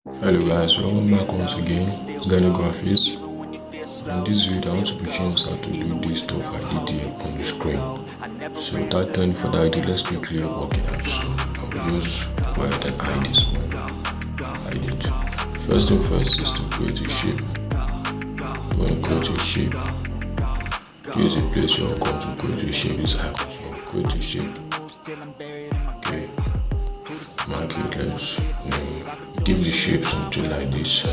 Hello guys, welcome back once again. It's Danny Graphics. In this video, I want to be showing us how to do this stuff I did here on the screen. So without any further ado, let's quickly work it out. So I will just go ahead and hide this one. Hide it. First thing first is to create a shape. When you create a shape, here's a place you're going to create a shape. This icon. So create a shape. Okay. Mark it, let's give the shape something like this.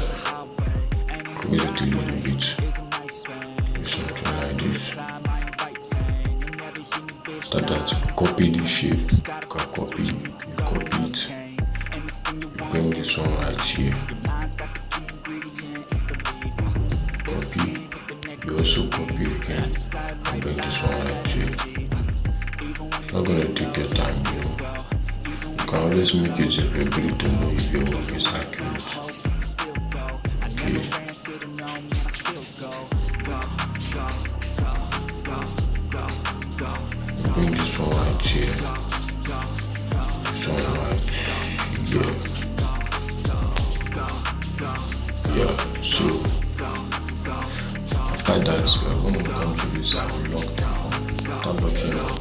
Create it a little bit. Something like this. After that, copy the shape. You can copy it. You bring this one right here. Copy. You also copy again and bring this one right here. It's not gonna take your time, you can always make it able to know if your work is accurate. Okay. Bring this one right here. This one right here. Yeah, so after that, we are going to come to this side and lock them. After locking them,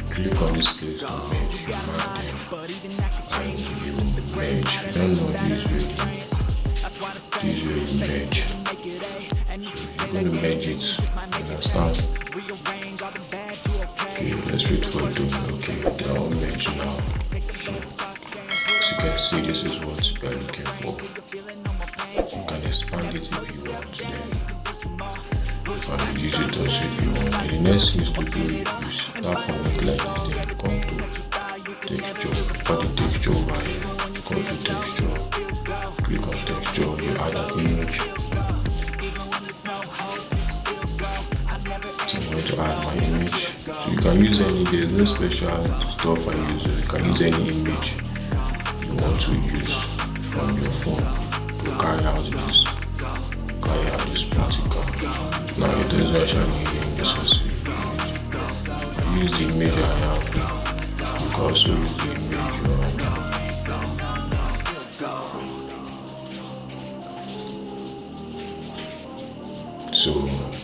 click on this place to merge. You mark them and you merge. If you don't know this way you merge. So you're going to merge it. Understand? Okay, let's wait for it to okay, they're all merged now. So as you can see, this is what we are looking for. You can expand it if you want, then you can reduce it also if you want. And the next thing is to do is tap on it like this, then come to texture, put the texture over here, come to texture, click on texture, you add an image. So I'm going to add my image. So you can use any, there's no special stuff I use. You can use any image you want to use from your phone to carry out this practical. Now it doesn't actually need any necessary image. I use the image I have. You can also use the image you have. So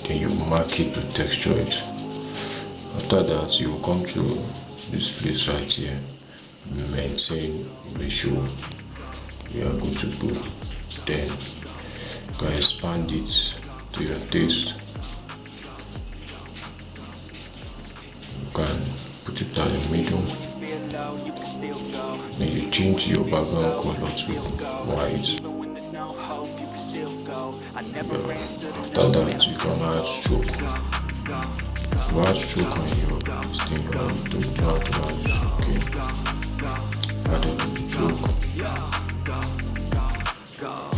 then you mark it to texture it. After that, you will come to this place right here, maintain ratio. We are good to go. Then you can expand it to your taste. You can put it at the middle. Then you change your background color to white. After that, you can add stroke. You add stroke on your thing, you don't have to add stroke. Okay. Add a stroke.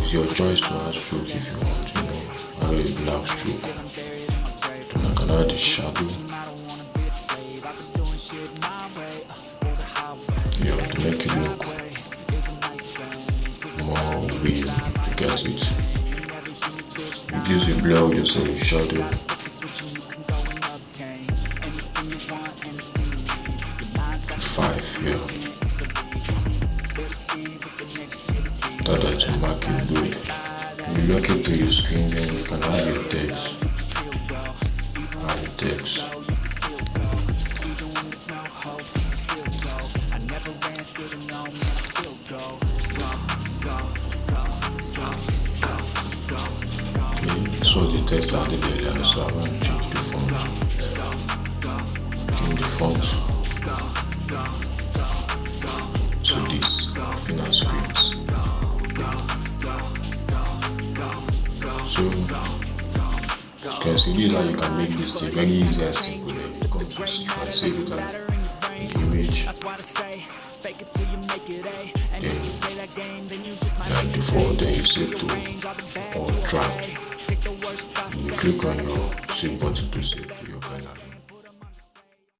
It's your choice to add stroke if you want, add a black stroke. Then I can add a shadow. Yeah, to make it look more real. You get it? Reduce the blur with your shadow. To 5, yeah. After that, you mark it good. When you lock it to your screen, then you can add your text. Add the text. So the text added there, so I'm going to change the font. Change the font to this final script. So you can see that you can make this thing very easy and simple. Then you come to you can save it as an image. Then default, then you save to or drag. You click on your save button to save to